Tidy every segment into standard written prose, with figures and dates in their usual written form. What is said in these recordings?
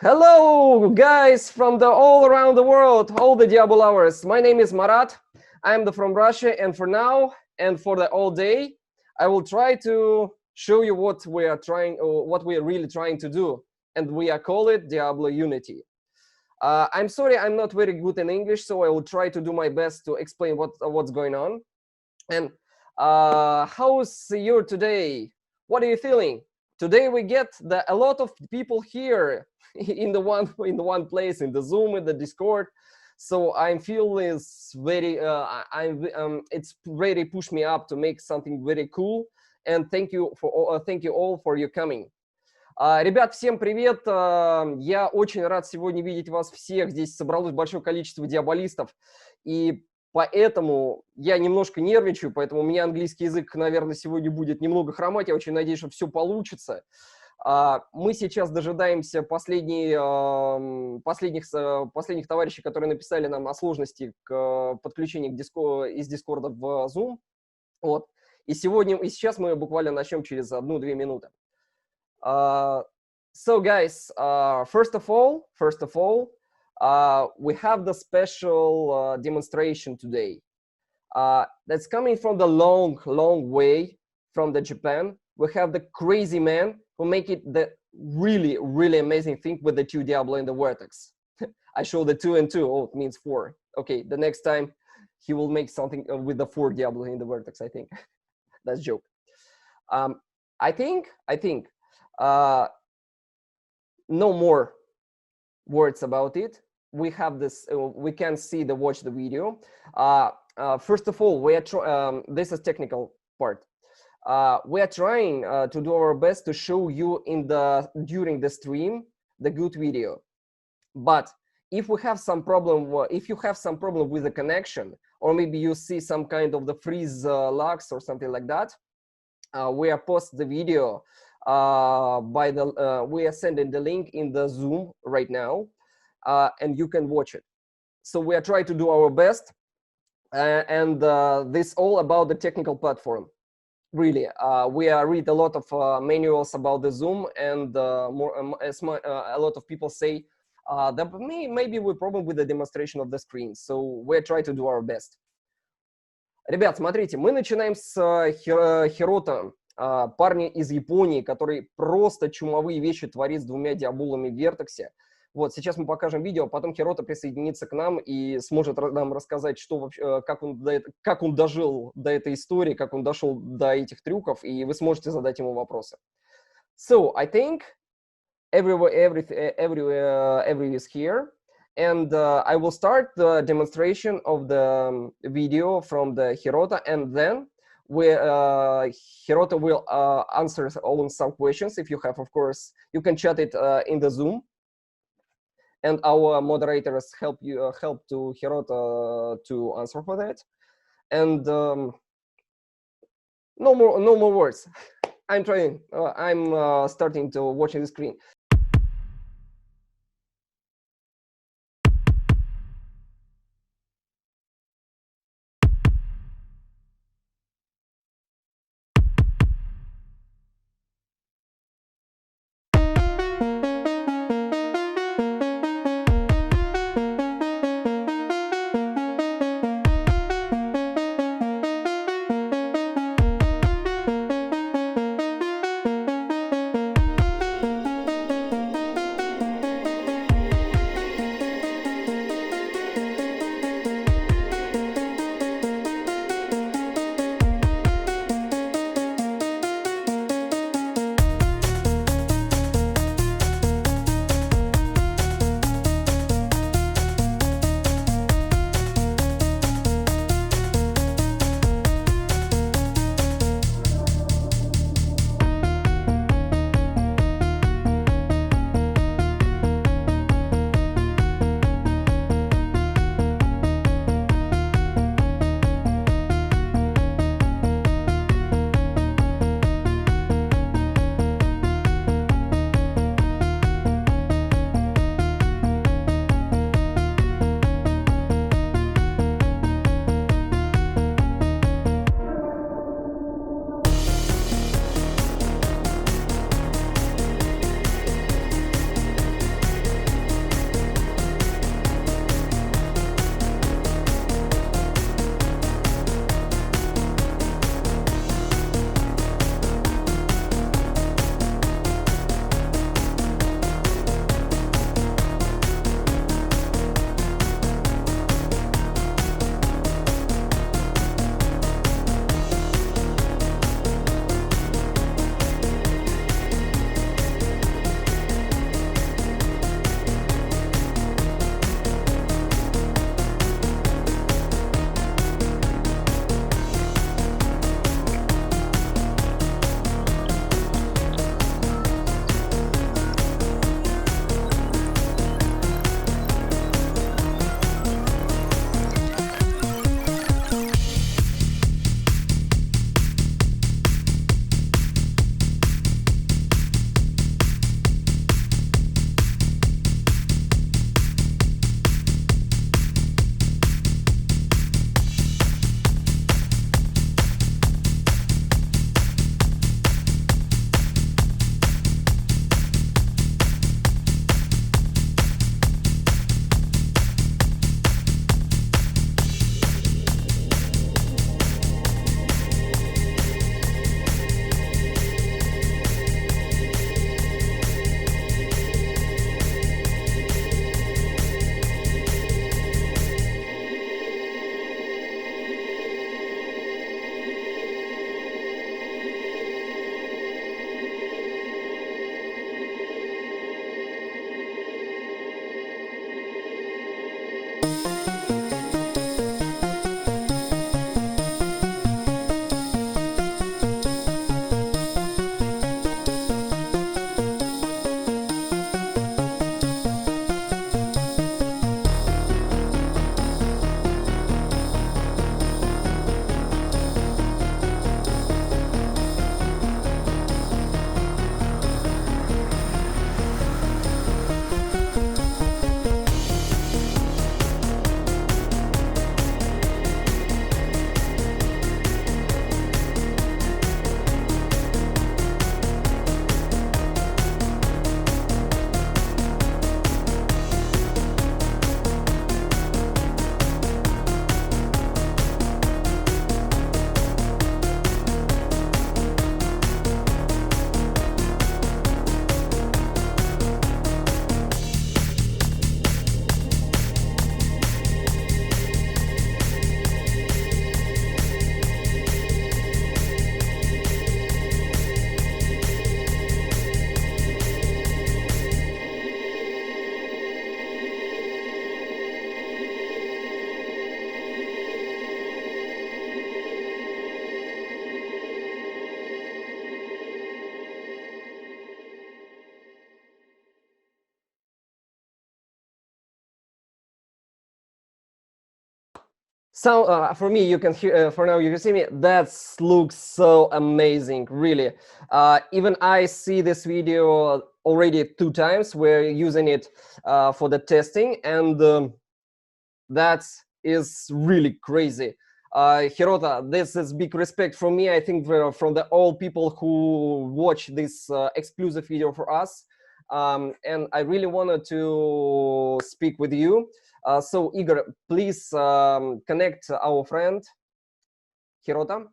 Hello, guys from all around the world, all the Diablo lovers. My name is Marat. I'm from Russia, and for now and for the all day, I will try to show you what we are really trying to do, and we are call it Diabolo Unity. I'm sorry, I'm not very good in English, so I will try to do my best to explain what's going on. And how's you today? What are you feeling? Today we get a lot of people here in the one place in the Zoom, in the Discord. So I'm feeling it's really pushed me up to make something very cool. And thank you all for your coming. Ребят, всем привет! Я очень рад сегодня видеть вас всех. Здесь собралось большое количество диаболистов. И поэтому я немножко нервничаю, поэтому у меня английский язык, наверное, сегодня будет немного хромать. Я очень надеюсь, что все получится. Мы сейчас дожидаемся последних товарищей, которые написали нам о сложности к подключению из Discord в Zoom. Вот. И сейчас мы буквально начнем через 1-2 минуты. So guys, first of all, we have the special demonstration today. That's coming from the long way from the Japan. We have the crazy man who make it the really amazing thing with the 2 Diablo in the vertax. I show the 2 and 2. Oh, it means 4. Okay, the next time he will make something with the 4 Diablo in the vertax, I think. That's a joke. I think no more words about it. We have this. We can see watch the video. First of all, we are this is technical part. We are trying to do our best to show you during the stream the good video. But if we have some problem, if you have some problem with the connection, or maybe you see some kind of the freeze lags or something like that, we are post the video. We are sending the link in the Zoom right now, and you can watch it. So we are trying to do our best, and this all about the technical platform. Really, we are read a lot of manuals about the Zoom, and a lot of people say that maybe we problem with the demonstration of the screen. So we are trying to do our best. Ребят, смотрите, мы начинаем с Hiroto. Парни из Японии, который просто чумовые вещи творит с 2 диаболами в вертексе. Вот, сейчас мы покажем видео, потом Hiroto присоединится к нам и сможет нам рассказать, что вообще, как он дожил до этой истории, как он дошел до этих трюков, и вы сможете задать ему вопросы. So, I think everyone is here, and I will start the demonstration of the video from the Hiroto, and then Hiroto will answer all some questions. If you have, of course, you can chat it in the Zoom, and our moderators help to Hiroto to answer for that. And no more words. I'm trying. I'm starting to watch the screen. So for me, you can hear. For now, you can see me. That looks so amazing, really. Even I see this video already 2 times. We're using it for the testing, and that is really crazy. Hiroto, this is big respect from me. I think from the all people who watch this exclusive video for us. And I really wanted to speak with you. So Igor, please connect our friend Hiroto.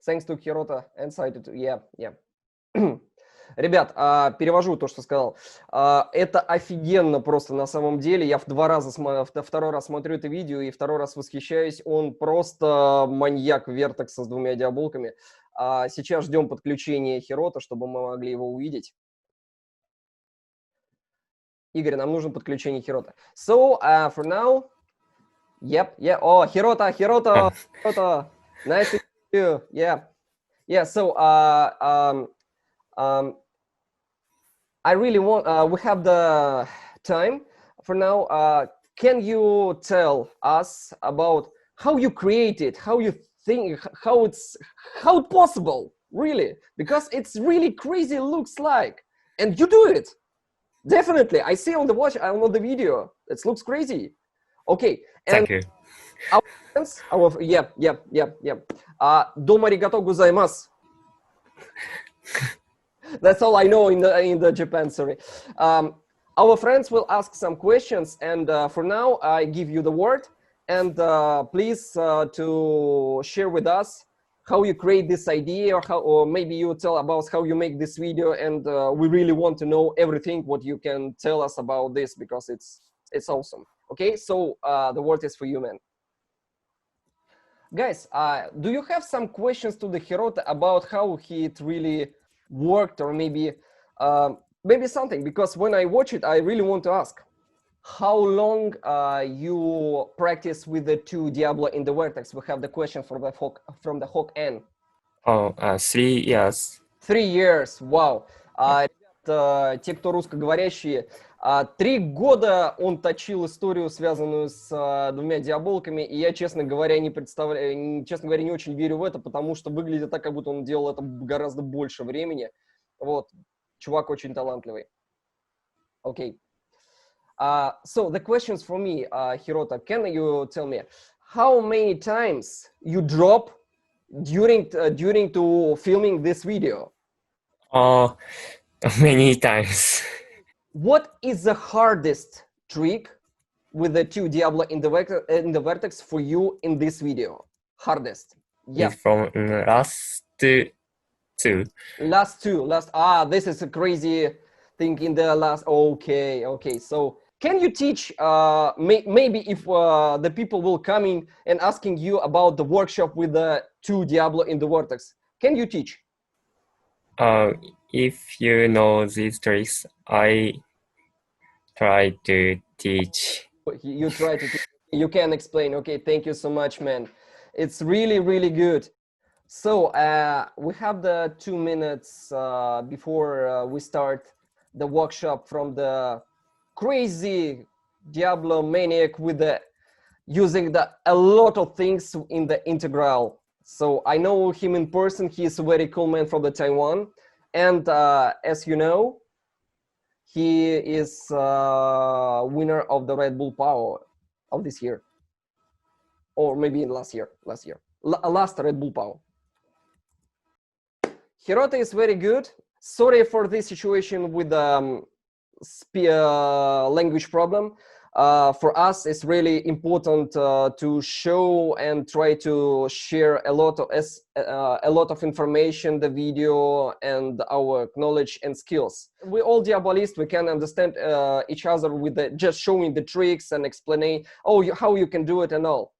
Thanks to Hiroto and cited. Yeah. Ребят, перевожу то, что сказал. Это офигенно просто на самом деле. Я второй раз смотрю это видео и второй раз восхищаюсь. Он просто маньяк вертекса с 2 диаболками. Сейчас ждем подключения Hiroto, чтобы мы могли его увидеть. Игорь, нам нужно подключение Hiroto. So, for now, yep. Oh, Hiroto. Nice to meet you. Yeah. So, I really want, we have the time for now. Can you tell us about how you created, how you think, how it's possible, really? Because it's really crazy looks like, and you do it. Definitely. I see on the video. It looks crazy. Okay. Thank you. Our friends, yeah. Domo arigatou gozaimasu. That's all I know in the Japan, sorry. Our friends will ask some questions, and for now I give you the word, and please to share with us how you create this idea, or maybe you tell about how you make this video, and we really want to know everything what you can tell us about this, because it's awesome. Okay, so the word is for you, man. Guys, do you have some questions to the Hiroto about how it really worked, or maybe something? Because when I watch it, I really want to ask how long you practice with the 2 Diablo in the vertex. We have the question from the Hawk N. 3 years. 3 years, wow. Те, кто русскоговорящие, 3 года он точил историю, связанную с 2 диаболками, и я, честно говоря, не очень верю в это, потому что выглядит так, как будто он делал это гораздо больше времени. Вот, чувак очень талантливый. Okay. So the questions for me, Hiroto, can you tell me how many times you drop during to filming this video? Many times. What is the hardest trick with the 2 Diablo in the vertex for you in this video? Hardest. Yeah. It's from last 2. This is a crazy thing in the last. Okay. So can you teach? Maybe if the people will come in and asking you about the workshop with the 2 Diablo in the vertex, can you teach? If you know these tricks, I try to teach. You try to teach. You can explain. Okay, thank you so much, man. It's really, really good. So we have the 2 minutes before we start the workshop from the crazy Diablo maniac with using a lot of things in the integral. So I know him in person. He's a very cool man from the Taiwan. And as you know, he is winner of the Red Bull Power of this year. Or maybe last year. Last Red Bull Power. Hiroto is very good. Sorry for this situation with language problem. For us, it's really important to show and try to share a lot of information, the video, and our knowledge and skills. We all Diabolists, we can understand each other with just showing the tricks and explaining how you can do it and all.